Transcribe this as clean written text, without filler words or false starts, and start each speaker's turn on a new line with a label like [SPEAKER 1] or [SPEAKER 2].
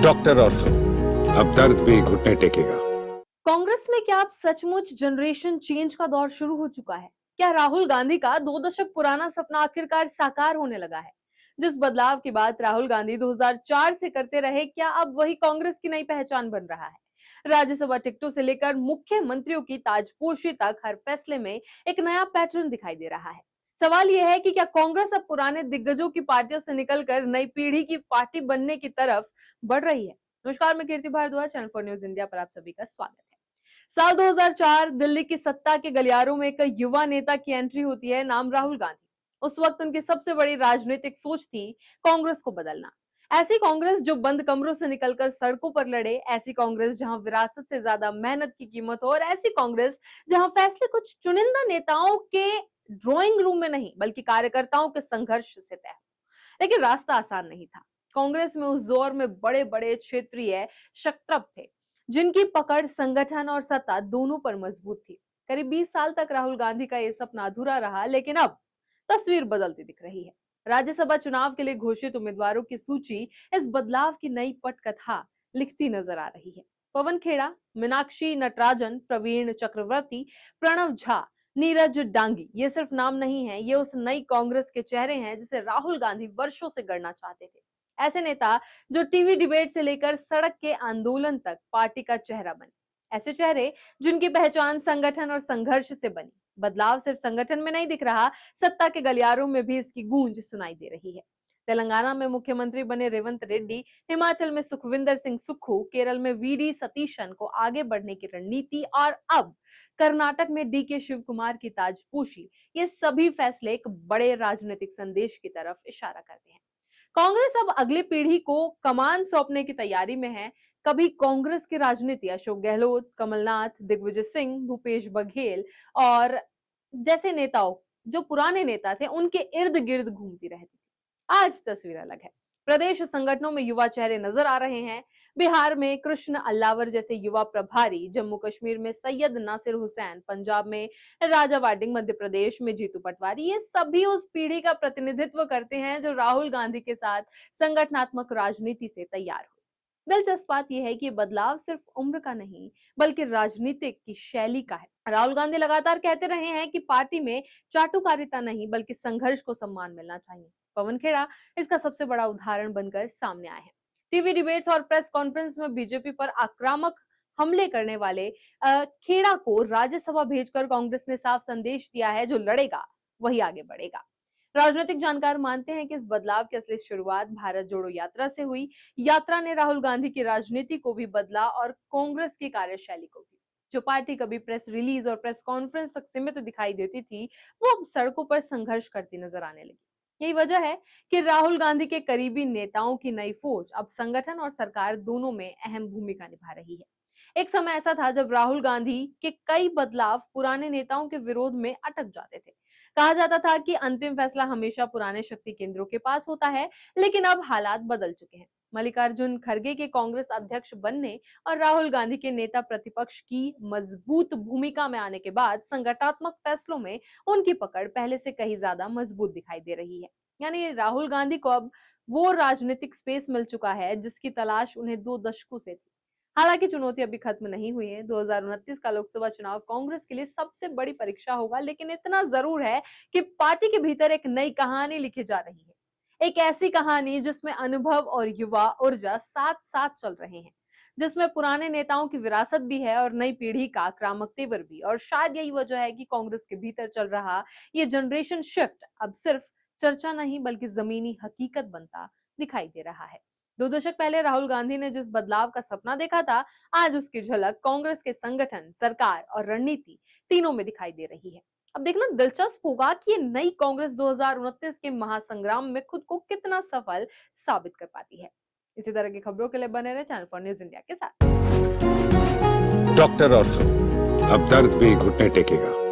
[SPEAKER 1] Doctor ortho, अब दर्द भी घुटने टेकेगा।
[SPEAKER 2] कांग्रेस में क्या अब सचमुच जनरेशन चेंज का दौर शुरू हो चुका है? क्या राहुल गांधी का 2 दशक पुराना सपना आखिरकार साकार होने लगा है? जिस बदलाव की बात राहुल गांधी 2004 से करते रहे, क्या अब वही कांग्रेस की नई पहचान बन रहा है? राज्यसभा टिकटों से लेकर मुख्यमंत्रियों की ताजपोशी तक हर फैसले में एक नया पैटर्न दिखाई दे रहा है। सवाल यह है कि क्या कांग्रेस अब पुराने दिग्गजों की पार्टियों से निकलकर नई पीढ़ी की पार्टी बनने की तरफ बढ़ रही है? नमस्कार, मैं Kirti Bhardwaj, channel for news India पर आप सभी का स्वागत है। साल 2004 दिल्ली की सत्ता के गलियारों में एक युवा नेता की एंट्री होती है, नाम राहुल गांधी। उस वक्त उनकी सबसे बड़ी राजनीतिक सोच थी कांग्रेस को बदलना। ऐसी कांग्रेस जो बंद कमरों से निकलकर सड़कों पर लड़े, ऐसी कांग्रेस जहां विरासत से ज्यादा मेहनत की कीमत हो, और ऐसी कांग्रेस जहां फैसले कुछ चुनिंदा नेताओं के ड्राइंग रूम में नहीं बल्कि कार्यकर्ताओं के संघर्ष से तय हो। लेकिन रास्ता आसान नहीं था। कांग्रेस में उस दौर में बड़े बड़े क्षेत्रीय शक्तप थे, जिनकी पकड़ संगठन और सत्ता दोनों पर मजबूत थी। करीब 20 साल तक राहुल गांधी का यह सपना अधूरा रहा, लेकिन अब तस्वीर बदलती दिख रही है। राज्यसभा चुनाव के लिए घोषित उम्मीदवारों की सूची इस बदलाव की नई पटकथा लिखती नजर आ रही है। पवन खेड़ा, मीनाक्षी नटराजन, प्रवीण चक्रवर्ती, प्रणव झा, नीरज डांगी, ये सिर्फ नाम नहीं है, ये उस नई कांग्रेस के चेहरे हैं जिसे राहुल गांधी वर्षों से गढ़ना चाहते थे। ऐसे नेता जो टीवी डिबेट से लेकर सड़क के आंदोलन तक पार्टी का चेहरा बने। ऐसे चेहरे जिनकी पहचान संगठन और संघर्ष से बनी। बदलाव सिर्फ संगठन में नहीं दिख रहा, सत्ता के गलियारों में भी इसकी गूंज सुनाई दे रही है। तेलंगाना में मुख्यमंत्री बने रेवंत रेड्डी, हिमाचल में सुखविंदर सिंह सुक्खू, केरल में वीडी सतीशन को आगे बढ़ने की रणनीति, और अब कर्नाटक में डीके शिव कुमार की ताजपोशी, ये सभी फैसले एक बड़े राजनीतिक संदेश की तरफ इशारा करते हैं। कांग्रेस अब अगली पीढ़ी को कमान सौंपने की तैयारी में है। कभी कांग्रेस की राजनीति अशोक गहलोत, कमलनाथ, दिग्विजय सिंह, भूपेश बघेल और जैसे नेताओं, जो पुराने नेता थे, उनके इर्द गिर्द घूमती रहती थी। आज तस्वीर अलग है। प्रदेश संगठनों में युवा चेहरे नजर आ रहे हैं। बिहार में कृष्ण अल्लावर जैसे युवा प्रभारी, जम्मू कश्मीर में सैयद नासिर हुसैन, पंजाब में राजा वाडिंग, मध्य प्रदेश में जीतू पटवारी, ये सभी उस पीढ़ी का प्रतिनिधित्व करते हैं जो राहुल गांधी के साथ संगठनात्मक राजनीति से तैयार हुई। दिलचस्प बात यह है कि बदलाव सिर्फ उम्र का नहीं बल्कि राजनीतिक की शैली का है। राहुल गांधी लगातार कहते रहे हैं कि पार्टी में चाटुकारिता नहीं बल्कि संघर्ष को सम्मान मिलना चाहिए। पवन खेड़ा इसका सबसे बड़ा उदाहरण बनकर सामने आए हैं। टीवी डिबेट्स और प्रेस कॉन्फ्रेंस में बीजेपी पर आक्रामक हमले करने वाले खेड़ा को राज्यसभा भेजकर कांग्रेस ने साफ संदेश दिया है, जो लड़ेगा वही आगे बढ़ेगा। राजनीतिक जानकार मानते हैं कि इस बदलाव की असली शुरुआत भारत जोड़ो यात्रा से हुई। यात्रा ने राहुल गांधी की राजनीति को भी बदला और कांग्रेस की कार्यशैली को भी। जो पार्टी कभी प्रेस रिलीज और प्रेस कॉन्फ्रेंस तक सीमित दिखाई देती थी, वो अब सड़कों पर संघर्ष करती नजर आने लगी। यही वजह है कि राहुल गांधी के करीबी नेताओं की नई फौज अब संगठन और सरकार दोनों में अहम भूमिका निभा रही है। एक समय ऐसा था जब राहुल गांधी के कई बदलाव पुराने नेताओं के विरोध में अटक जाते थे। कहा जाता था कि अंतिम फैसला हमेशा पुराने शक्ति केंद्रों के पास होता है, लेकिन अब हालात बदल चुके हैं। मल्लिकार्जुन खड़गे के कांग्रेस अध्यक्ष बनने और राहुल गांधी के नेता प्रतिपक्ष की मजबूत भूमिका में आने के बाद संगठनात्मक फैसलों में उनकी पकड़ पहले से कहीं ज्यादा मजबूत दिखाई दे रही है। यानी राहुल गांधी को अब वो राजनीतिक स्पेस मिल चुका है जिसकी तलाश उन्हें 2 दशकों से थी। हालांकि चुनौती अभी खत्म नहीं हुई है। 2029 का लोकसभा चुनाव कांग्रेस के लिए सबसे बड़ी परीक्षा होगा, लेकिन इतना जरूर है कि पार्टी के भीतर एक नई कहानी लिखी जा रही है। एक ऐसी कहानी जिसमें अनुभव और युवा ऊर्जा साथ साथ चल रहे हैं, जिसमें पुराने नेताओं की विरासत भी है और नई पीढ़ी का आक्रामक तेवर भी। और शायद यही वजह है कि कांग्रेस के भीतर चल रहा ये जनरेशन शिफ्ट अब सिर्फ चर्चा नहीं बल्कि जमीनी हकीकत बनता दिखाई दे रहा है। 2 दशक पहले राहुल गांधी ने जिस बदलाव का सपना देखा था, आज उसकी झलक कांग्रेस के संगठन, सरकार और रणनीति तीनों में दिखाई दे रही है। अब देखना दिलचस्प होगा कि ये नई कांग्रेस 2029 के महासंग्राम में खुद को कितना सफल साबित कर पाती है। इसी तरह की खबरों के लिए बने रहे चैनल फॉर न्यूज इंडिया के साथ।
[SPEAKER 1] डॉक्टर ऑर्थो, अब दर्द भी घुटने टेकेगा।